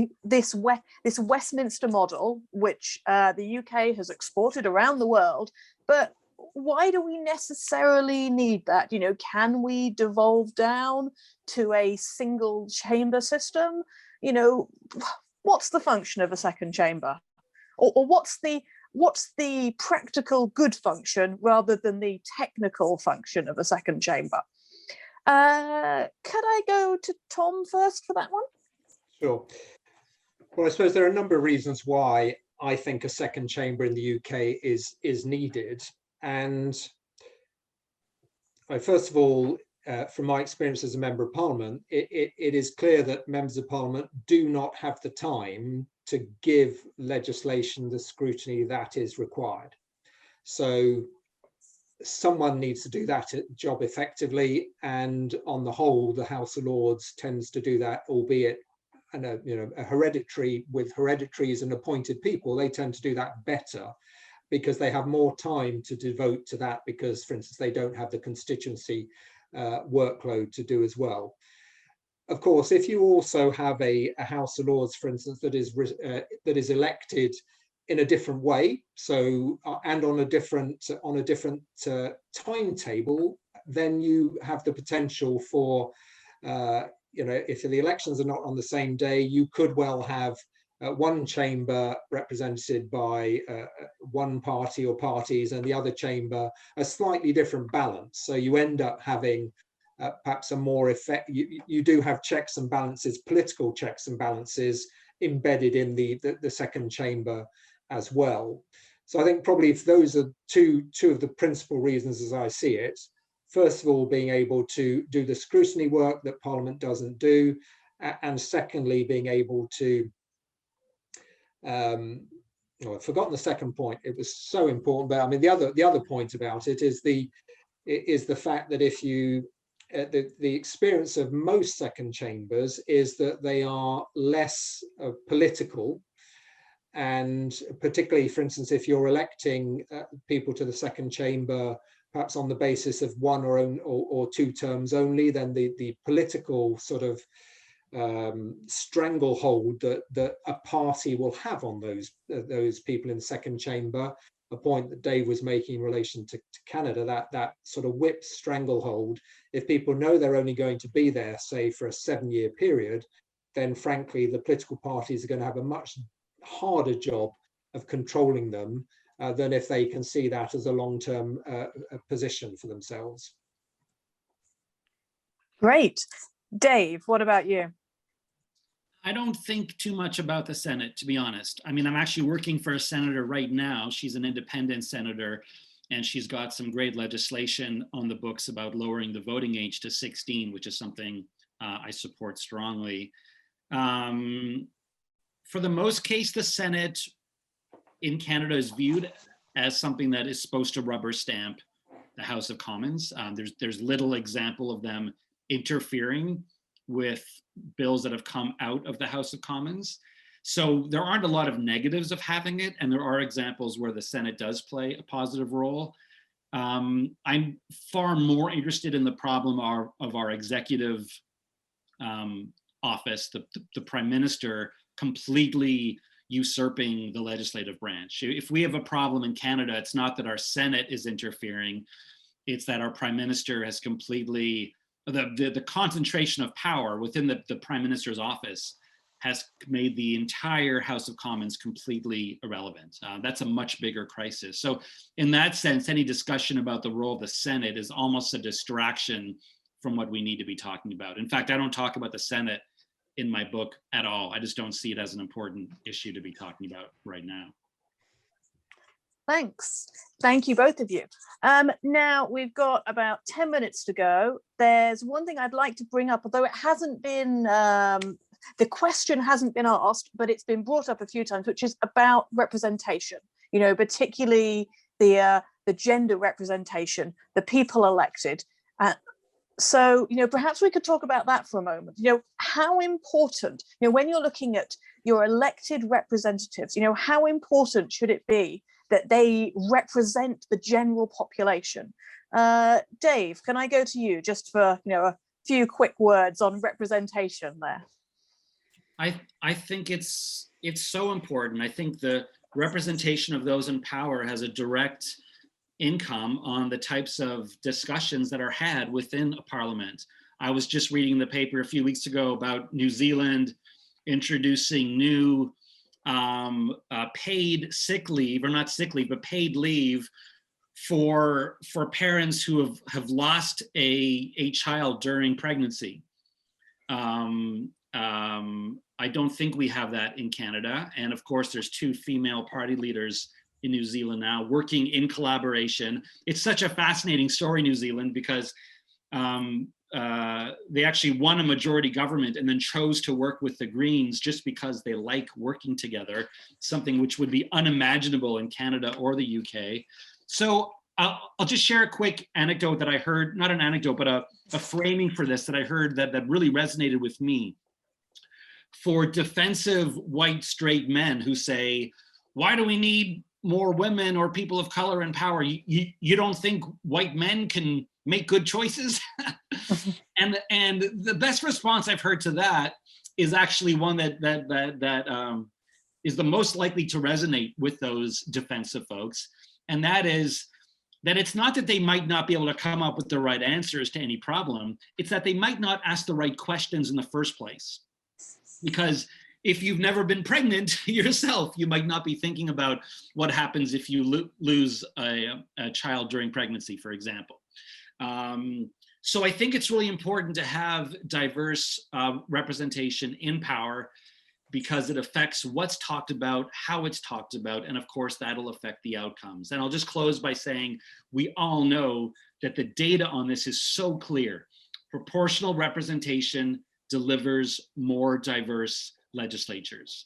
Westminster model, which the UK has exported around the world, but why do we necessarily need that? You know, can we devolve down to a single chamber system? You know, what's the function of a second chamber? Or what's the practical good function rather than the technical function of a second chamber? Could I go to Tom first for that one? Sure. Well, I suppose there are a number of reasons why I think a second chamber in the UK is needed. And first of all, from my experience as a member of parliament, it is clear that members of parliament do not have the time to give legislation the scrutiny that is required. So someone needs to do that job effectively, and on the whole, the House of Lords tends to do that, albeit a hereditary, with hereditaries and appointed people, they tend to do that better because they have more time to devote to that, because, for instance, they don't have the constituency workload to do as well. Of course, if you also have a House of Lords, for instance, that is elected in a different way, so and on a different timetable, then you have the potential for if the elections are not on the same day, you could well have one chamber represented by one party or parties, and the other chamber a slightly different balance. So you end up having perhaps a more effect. You do have checks and balances, political checks and balances embedded in the second chamber as well. So I think probably if those are two of the principal reasons as I see it. First of all, being able to do the scrutiny work that Parliament doesn't do, and secondly, being able to, I've forgotten the second point. It was so important, but I mean the other point about it is the fact that if you the experience of most second chambers is that they are less political, and particularly, for instance, if you're electing people to the second chamber perhaps on the basis of one or two terms only, then the political sort of stranglehold that a party will have on those people in the second chamber, a point that Dave was making in relation to Canada, that sort of whip stranglehold. If people know they're only going to be there, say, for a 7-year period, then frankly, the political parties are going to have a much harder job of controlling them than if they can see that as a long-term position for themselves. Great. Dave, what about you? I don't think too much about the Senate, to be honest. I mean, I'm actually working for a senator right now. She's an independent senator, and she's got some great legislation on the books about lowering the voting age to 16, which is something I support strongly. For the most case, the Senate in Canada is viewed as something that is supposed to rubber stamp the House of Commons. There's little example of them interfering with bills that have come out of the House of Commons. So there aren't a lot of negatives of having it, and there are examples where the Senate does play a positive role. I'm far more interested in the problem of our executive office, the Prime Minister, completely usurping the legislative branch. If we have a problem in Canada, it's not that our Senate is interfering, it's that our Prime Minister has completely, the concentration of power within the Prime Minister's office has made the entire House of Commons completely irrelevant. That's a much bigger crisis. So in that sense, any discussion about the role of the Senate is almost a distraction from what we need to be talking about. In fact, I don't talk about the Senate in my book at all. I just don't see it as an important issue to be talking about right now. Thanks. Thank you, both of you. Now we've got about 10 minutes to go. There's one thing I'd like to bring up, although it hasn't been, the question hasn't been asked, but it's been brought up a few times, which is about representation, you know, particularly the gender representation, the people elected. So, you know, perhaps we could talk about that for a moment. You know, how important, you know, when you're looking at your elected representatives, you know, how important should it be that they represent the general population? Dave, can I go to you just for, you know, a few quick words on representation there? I think it's so important. I think the representation of those in power has a direct income on the types of discussions that are had within a parliament. I was just reading the paper a few weeks ago about New Zealand introducing new paid sick leave, or not sick leave, but paid leave for parents who have lost a child during pregnancy. I don't think we have that in Canada. And of course, there's 2 female party leaders in New Zealand now working in collaboration. It's such a fascinating story, New Zealand, because they actually won a majority government and then chose to work with the Greens just because they like working together, something which would be unimaginable in Canada or the UK. So I'll just share a quick anecdote that I heard, not an anecdote, but a framing for this that I heard that really resonated with me. For defensive white straight men who say, why do we need more women or people of color in power? You don't think white men can make good choices? and the best response I've heard to that is actually one that is the most likely to resonate with those defensive folks. And that is that it's not that they might not be able to come up with the right answers to any problem. It's that they might not ask the right questions in the first place. Because if you've never been pregnant yourself, you might not be thinking about what happens if you lose a child during pregnancy, for example. So I think it's really important to have diverse representation in power, because it affects what's talked about, how it's talked about, and of course that'll affect the outcomes. And I'll just close by saying we all know that the data on this is so clear. Proportional representation delivers more diverse legislatures.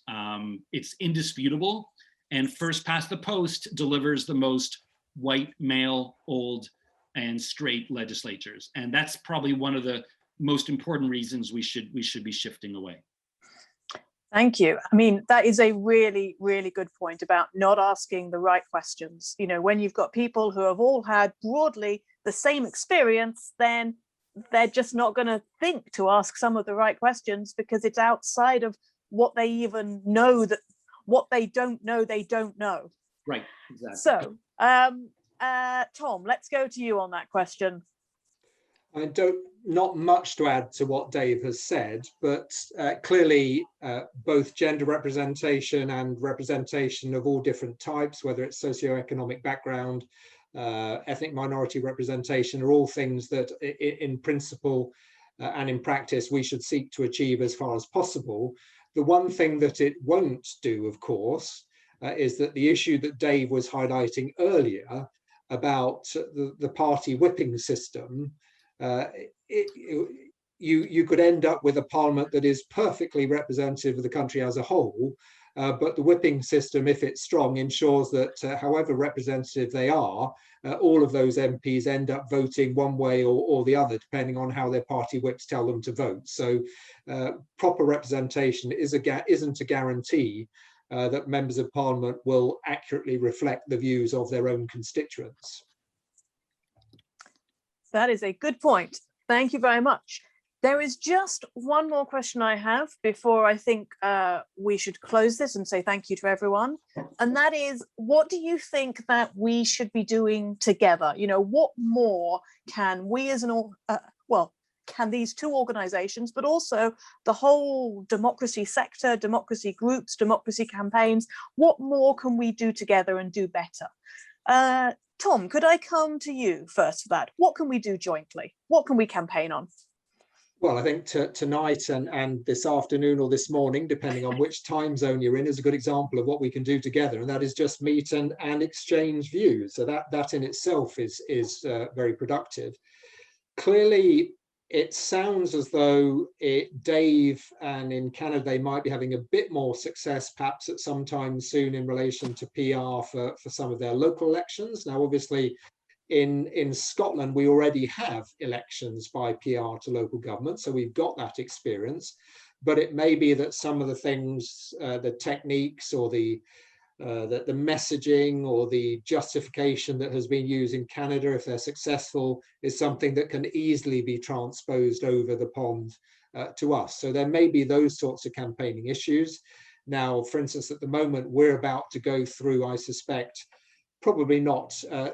It's indisputable, and first past the post delivers the most white, male, old, and straight legislatures. And that's probably one of the most important reasons we should be shifting away. Thank you. I mean, that is a really, really good point about not asking the right questions. You know, when you've got people who have all had broadly the same experience, then they're just not going to think to ask some of the right questions, because it's outside of what they even know, that what they don't know, they don't know. Right, exactly. So, Tom, let's go to you on that question. Not much to add to what Dave has said, but clearly both gender representation and representation of all different types, whether it's socioeconomic background, ethnic minority representation, are all things that in principle and in practice we should seek to achieve as far as possible. The one thing that it won't do, of course, is that the issue that Dave was highlighting earlier about the party whipping system, you could end up with a parliament that is perfectly representative of the country as a whole, but the whipping system, if it's strong, ensures that however representative they are, all of those MPs end up voting one way or the other, depending on how their party whips tell them to vote. So proper representation isn't a guarantee that members of parliament will accurately reflect the views of their own constituents. That is a good point. Thank you very much. There is just one more question I have before I think we should close this and say thank you to everyone. And that is, what do you think that we should be doing together? You know, what more can we as can these 2 organizations, but also the whole democracy sector, democracy groups, democracy campaigns, what more can we do together and do better? Tom, could I come to you first for that? What can we do jointly? What can we campaign on? Well, I think tonight and this afternoon or this morning, depending on which time zone you're in, is a good example of what we can do together. And that is just meet and exchange views. So that in itself is very productive. Clearly, it sounds as though Dave and in Canada, they might be having a bit more success perhaps at some time soon in relation to PR for some of their local elections. Now, obviously, in Scotland, we already have elections by PR to local government, so we've got that experience. But it may be that some of the things, the techniques or the messaging or the justification that has been used in Canada, if they're successful, is something that can easily be transposed over the pond to us. So there may be those sorts of campaigning issues. Now, for instance, at the moment, we're about to go through, I suspect, probably not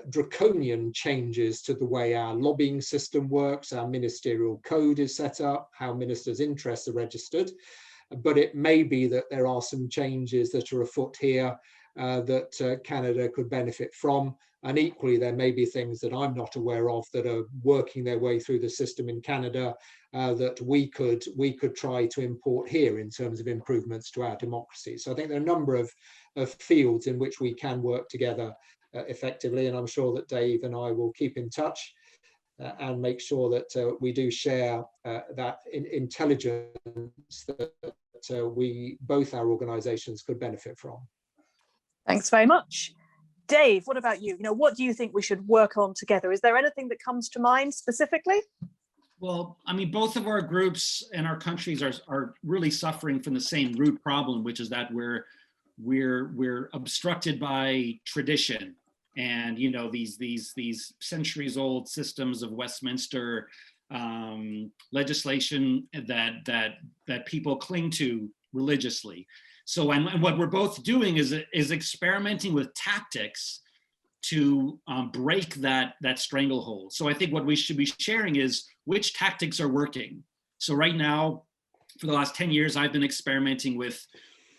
draconian changes to the way our lobbying system works, our ministerial code is set up, how ministers' interests are registered. But it may be that there are some changes that are afoot here that Canada could benefit from. And equally, there may be things that I'm not aware of that are working their way through the system in Canada that we could try to import here in terms of improvements to our democracy. So I think there are a number of fields in which we can work together effectively, and I'm sure that Dave and I will keep in touch and make sure that we do share that intelligence that both our organisations could benefit from. Thanks very much. Dave, what about you? What do you think we should work on together? Is there anything that comes to mind specifically? Well, I mean, both of our groups and our countries are really suffering from the same root problem, which is that we're obstructed by tradition and these centuries-old systems of Westminster legislation that people cling to religiously. So, and what we're both doing is experimenting with tactics to break that stranglehold. So I think what we should be sharing is which tactics are working. So right now, for the last 10 years, I've been experimenting with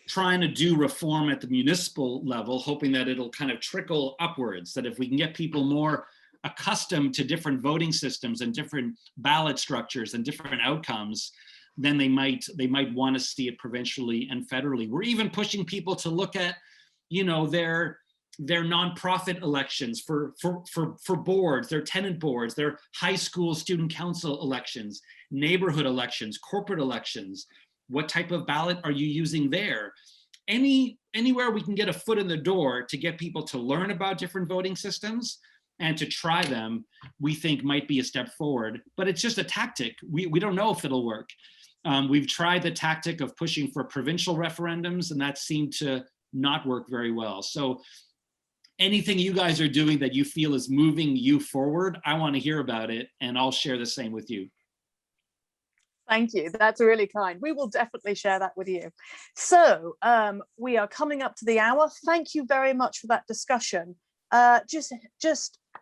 trying to do reform at the municipal level, hoping that it'll kind of trickle upwards, that if we can get people more accustomed to different voting systems and different ballot structures and different outcomes, then they might want to see it provincially and federally. We're even pushing people to look at, their nonprofit elections for boards, their tenant boards, their high school student council elections, neighborhood elections, corporate elections. What type of ballot are you using there? Anywhere we can get a foot in the door to get people to learn about different voting systems and to try them, we think might be a step forward. But it's just a tactic. We don't know if it'll work. We've tried the tactic of pushing for provincial referendums, and that seemed to not work very well. So anything you guys are doing that you feel is moving you forward, I want to hear about it, and I'll share the same with you. Thank you. That's really kind. We will definitely share that with you. So we are coming up to the hour. Thank you very much for that discussion. Just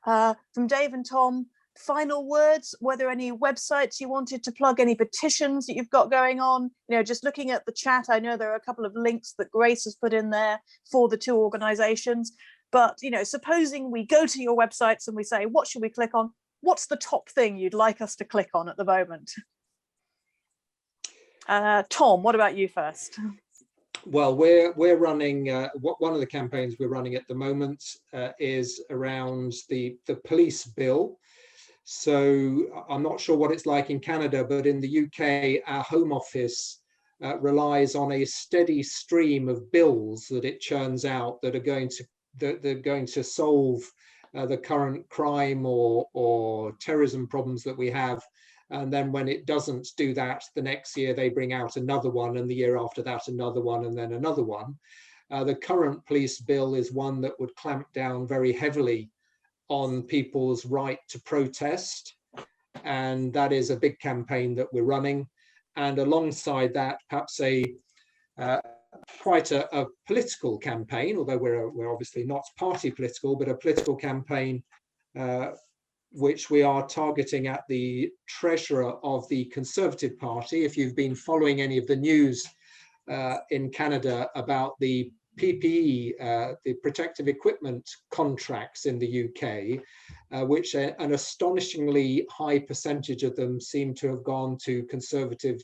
from Dave and Tom, final words. Were there any websites you wanted to plug, any petitions that you've got going on? Just looking at the chat, I know there are a couple of links that Grace has put in there for the two organizations. But, supposing we go to your websites and we say, what should we click on? What's the top thing you'd like us to click on at the moment? Tom, what about you first? Well, we're running, one of the campaigns we're running at the moment is around the police bill. So I'm not sure what it's like in Canada, but in the UK, our Home Office relies on a steady stream of bills that it churns out that are going to solve the current crime or terrorism problems that we have. And then when it doesn't do that, the next year they bring out another one, and the year after that another one, and then another one. The current police bill is one that would clamp down very heavily on people's right to protest, and that is a big campaign that we're running. And alongside that, perhaps quite a political campaign, although we're obviously not party political, but a political campaign which we are targeting at the treasurer of the Conservative Party. If you've been following any of the news in Canada about the PPE, the protective equipment contracts in the UK, which an astonishingly high percentage of them seem to have gone to conservative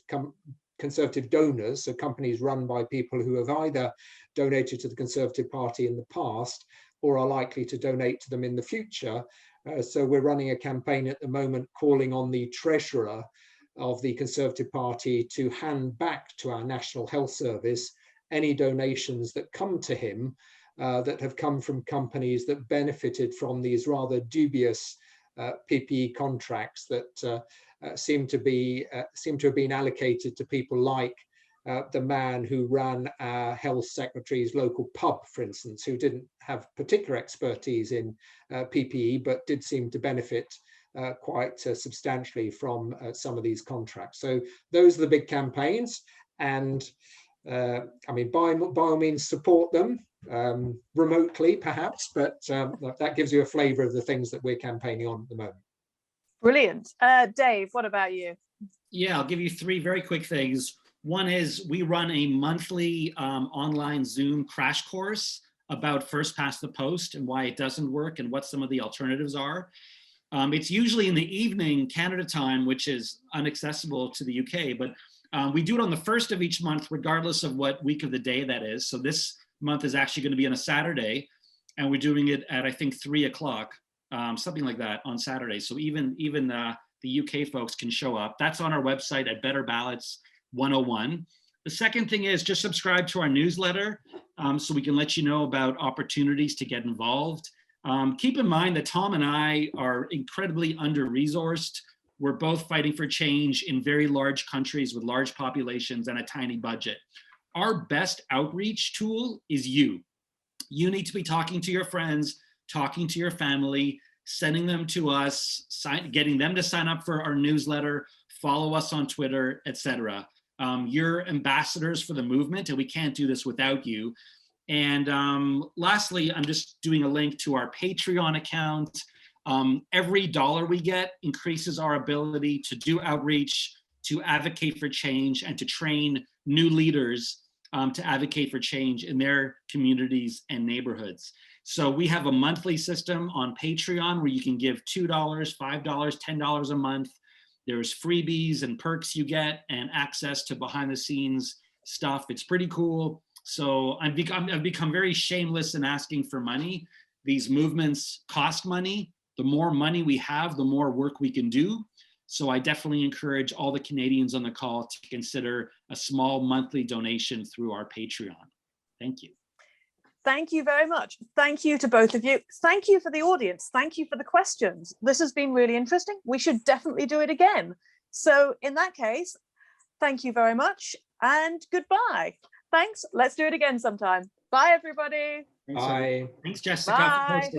donors, so companies run by people who have either donated to the Conservative Party in the past or are likely to donate to them in the future. So we're running a campaign at the moment calling on the treasurer of the Conservative Party to hand back to our National Health Service any donations that come to him that have come from companies that benefited from these rather dubious PPE contracts that seem to have been allocated to people like the man who ran our health secretary's local pub, for instance, who didn't have particular expertise in PPE, but did seem to benefit quite substantially from some of these contracts. So those are the big campaigns, and I mean, by all means, support them remotely, perhaps, but that gives you a flavour of the things that we're campaigning on at the moment. Brilliant. Dave, what about you? Yeah, I'll give you three very quick things. One is we run a monthly online Zoom crash course about first past the post and why it doesn't work and what some of the alternatives are. It's usually in the evening Canada time, which is inaccessible to the UK, but we do it on the first of each month, regardless of what week of the day that is. So this month is actually going to be on a Saturday, and we're doing it at, I think, 3 o'clock, something like that on Saturday. So even the UK folks can show up. That's on our website at Better Ballots 101. The second thing is just subscribe to our newsletter so we can let you know about opportunities to get involved. Keep in mind that Tom and I are incredibly under-resourced. We're both fighting for change in very large countries with large populations and a tiny budget. Our best outreach tool is you. You need to be talking to your friends, talking to your family, sending them to us, getting them to sign up for our newsletter, follow us on Twitter, etc. You're ambassadors for the movement, and we can't do this without you. And lastly, I'm just doing a link to our Patreon account. Every dollar we get increases our ability to do outreach, to advocate for change, and to train new leaders to advocate for change in their communities and neighborhoods. So we have a monthly system on Patreon where you can give $2, $5, $10 a month. There's freebies and perks you get and access to behind the scenes stuff. It's pretty cool. So I've become very shameless in asking for money. These movements cost money. The more money we have, the more work we can do. So I definitely encourage all the Canadians on the call to consider a small monthly donation through our Patreon. Thank you. Thank you very much. Thank you to both of you. Thank you for the audience. Thank you for the questions. This has been really interesting. We should definitely do it again. So in that case, thank you very much and goodbye. Thanks. Let's do it again sometime. Bye, everybody. Bye. Thanks, Jessica. Bye.